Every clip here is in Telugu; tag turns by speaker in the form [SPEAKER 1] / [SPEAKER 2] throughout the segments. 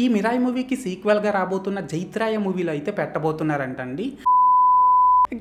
[SPEAKER 1] ఈ 'మిరాయి' మూవీకి సీక్వెల్‌గా రాబోతున్న 'జైత్రయాయ' మూవీలో అయితే పెట్టబోతున్నారంటండి.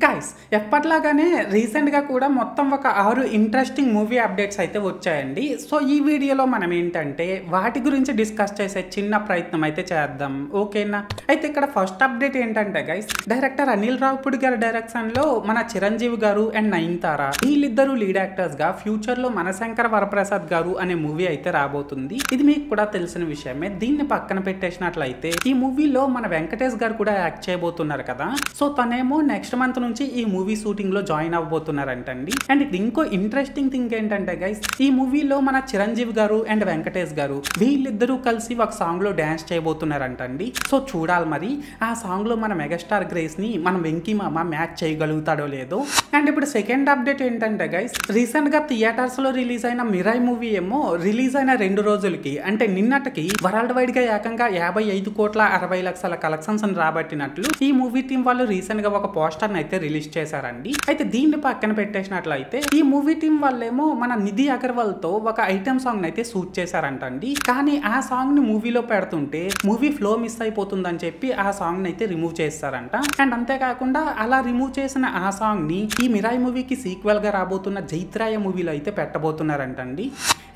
[SPEAKER 1] గైస్ ఎప్పట్లాగానే రీసెంట్‌గా కూడా మొత్తం ఒక 6 ఇంట్రెస్టింగ్ మూవీ అప్డేట్స్ అయితే వచ్చాయండి. సో ఈ వీడియోలో మనం ఏంటంటే వాటి గురించి డిస్కస్ చేసే చిన్న ప్రయత్నం అయితే చేద్దాం. ఓకేనా? అయితే ఇక్కడ ఫస్ట్ అప్డేట్ ఏంటంటే గైస్ డైరెక్టర్ అనిల్ రావిపూడి గారి డైరెక్షన్‌లో మన చిరంజీవి గారు అండ్ నయనతార వీళ్ళిద్దరూ లీడ్ యాక్టర్స్‌గా ఫ్యూచర్‌లో మనశంకర వరప్రసాద్ గారు అనే మూవీ అయితే రాబోతుంది. ఇది మీకు కూడా తెలిసిన విషయమే. దీన్ని పక్కన పెట్టేసినట్లయితే ఈ మూవీలో మన వెంకటేష్ గారు కూడా యాక్ట్ చేయబోతున్నారు కదా. సో తనేమో నెక్స్ట్ మంత్ నుంచి ఈ మూవీ షూటింగ్ లో జాయిన్ అవ్వబోతున్నారంటండి. అండ్ ఇక్కడ ఇంకో ఇంట్రెస్టింగ్ థింగ్ ఏంటంటే గైస్ ఈ మూవీలో మన చిరంజీవి గారు అండ్ వెంకటేష్ గారు వీళ్ళిద్దరూ కలిసి ఒక సాంగ్ లో డాన్స్ చేయబోతున్నారంటండి. సో చూడాలి మరి ఆ సాంగ్ లో మన మెగాస్టార్ గ్రేస్ ని మన వెంకీ మామ మ్యాచ్ చేయగలుగుతాడో లేదో. అండ్ ఇప్పుడు సెకండ్ అప్డేట్ ఏంటంటే గైస్ రీసెంట్ గా థియేటర్స్ లో రిలీజ్ అయిన 'మిరాయి' మూవీ ఏమో రిలీజ్ అయిన 2 రోజులకి అంటే నిన్నటికి వరల్డ్ వైడ్ గా ఏకంగా 55,60,00,000 కలెక్షన్స్ రాబట్టినట్లు ఈ మూవీ టీం వాళ్ళు రీసెంట్ గా ఒక పోస్టర్ అయితే రిలీజ్ చేశారండి. అయితే దీన్ని పక్కన పెట్టేసినట్లయితే ఈ మూవీ టీం వాళ్ళేమో మన నిధి అగర్వాల్ తో ఒక ఐటమ్ సాంగ్ అయితే షూట్ చేశారంటండి. కానీ ఆ సాంగ్ ని మూవీలో పెడుతుంటే మూవీ ఫ్లో మిస్ అయిపోతుందని చెప్పి ఆ సాంగ్ ని అయితే రిమూవ్ చేస్తారంట. అండ్ అంతేకాకుండా అలా రిమూవ్ చేసిన ఆ సాంగ్ ని ఈ 'మిరాయి' మూవీకి సీక్వెల్ గా రాబోతున్న 'జైత్రయాయ' మూవీలో అయితే పెట్టబోతున్నారంటండి.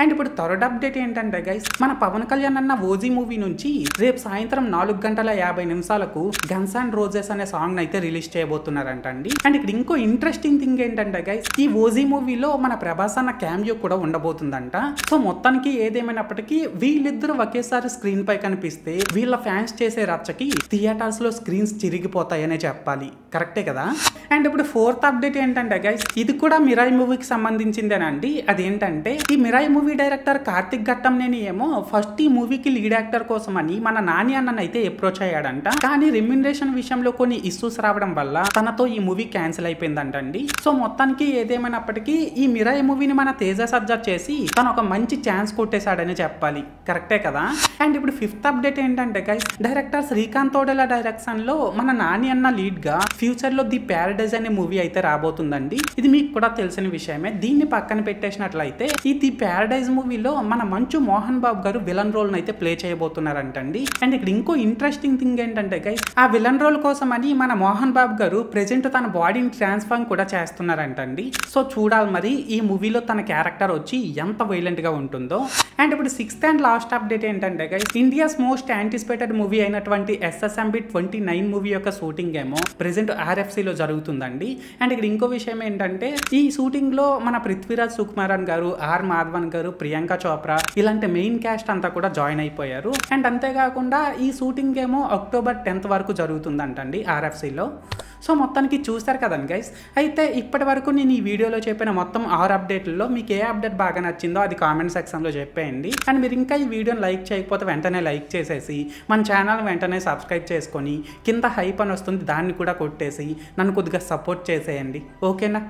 [SPEAKER 1] అండ్ ఇప్పుడు థర్డ్ అప్డేట్ ఏంటంటే గైస్ మన పవన్ కళ్యాణ్ అన్న 'ఓజీ' మూవీ నుంచి రేపు సాయంత్రం 4:50 గన్స్ అండ్ రోజెస్ అనే సాంగ్ అయితే రిలీజ్ చేయబోతున్నారంటండి. అండ్ ఇక్కడ ఇంకో ఇంట్రెస్టింగ్ థింగ్ ఏంటంటే గైస్ ఈ 'ఓజీ' మూవీలో మన ప్రభాస్ అన్న క్యామియో కూడా ఉండబోతుందంట. సో మొత్తానికి ఏదేమైనప్పటికీ వీళ్ళిద్దరూ ఒకేసారి స్క్రీన్ పై కనిపిస్తే వీళ్ళ ఫ్యాన్స్ చేసే రచ్చకి థియేటర్స్ లో స్క్రీన్స్ చిరిగిపోతాయనే చెప్పాలి. కరెక్టే కదా? అండ్ ఇప్పుడు ఫోర్త్ అప్డేట్ ఏంటంటే గైస్ ఇది కూడా 'మిరాయి' మూవీకి సంబంధించిందేనండి. అదేంటంటే ఈ 'మిరాయి' మూవీ డైరెక్టర్ కార్తిక్ ఘట్టంనేని ఏమో ఫస్ట్ ఈ మూవీకి లీడ్ యాక్టర్ కోసం అని మన నాని అన్నను అయితే అప్రోచ్ అయ్యాడంట. కానీ రెమ్యునరేషన్ విషయంలో కొన్ని ఇష్యూస్ రావడం వల్ల తనతో ఈ మూవీ క్యాన్సిల్ అయిపోయిందంటండి. సో మొత్తానికి ఏదేమైనప్పటికీ ఈ 'మిరాయి' మూవీని మన తేజ సజ్జా చేసి తను ఒక మంచి ఛాన్స్ కొట్టేశాడని చెప్పాలి. కరెక్టే కదా? అండ్ ఇప్పుడు ఫిఫ్త్ అప్డేట్ ఏంటంటే గైస్ డైరెక్టర్ శ్రీకాంత్ తోడెల డైరెక్షన్ లో మన నాని అన్న లీడ్ గా ఫ్యూచర్ లో ది ప్యారడైజ్ అనే మూవీ అయితే రాబోతుందండి. ఇది మీకు కూడా తెలిసిన విషయమే. దీన్ని పక్కన పెట్టేసినట్లయితే ఈ ది ప్యారడైజ్ మూవీలో మన మంచు మోహన్ బాబు గారు విలన్ రోల్ అయితే ప్లే చేయబోతున్నారంటండి. అండ్ ఇక్కడ ఇంకో ఇంట్రెస్టింగ్ థింగ్ ఏంటంటే గైస్ ఆ విలన్ రోల్ కోసం అని మన మోహన్ బాబు గారు ప్రెజెంట్ తన బాడీని ట్రాన్స్ఫార్మ్ కూడా చేస్తున్నారంటండి. సో చూడాలి మరి ఈ మూవీలో తన క్యారెక్టర్ వచ్చి ఎంత వైలెంట్ గా ఉంటుందో. అండ్ ఇప్పుడు సిక్స్త్ అండ్ లాస్ట్ అప్డేట్ ఏంటంటే guys India's most anticipated movie అయినటువంటి SSMB 29 మూవీ యొక్క షూటింగ్ ఏమో ప్రెజెంట్ RFC లో జరుగుతుందండి. అండ్ ఇక్కడ ఇంకో విషయం ఏంటంటే ఈ షూటింగ్ లో మన పృథ్వీరాజ్ సుకుమారన్ గారు, ఆర్ మాధవన్ గారు, ప్రియాంక చోప్రా ఇలాంటి మెయిన్ క్యాస్ట్ అంతా కూడా జాయిన్ అయిపోయారు. అండ్ అంతేకాకుండా ఈ షూటింగ్ ఏమో అక్టోబర్ 10th వరకు జరుగుతుందంటండి RFC లో. సో మొత్తానికి చూస్తారు కదండి గైస్. అయితే ఇప్పటి వరకు నేను ఈ వీడియోలో చెప్పిన మొత్తం 6 అప్డేట్లలో మీకు ఏ అప్డేట్ బాగా నచ్చిందో అది కామెంట్ సెక్షన్లో చెప్పేయండి. అండ్ మీరు ఇంకా ఈ వీడియోని లైక్ చేయకపోతే వెంటనే లైక్ చేసేసి మన ఛానల్ వెంటనే సబ్స్క్రైబ్ చేసుకొని కింద హైప్ అని వస్తుంది దాన్ని కూడా కొట్టేసి నన్ను కొద్దిగా సపోర్ట్ చేసేయండి. ఓకేనా?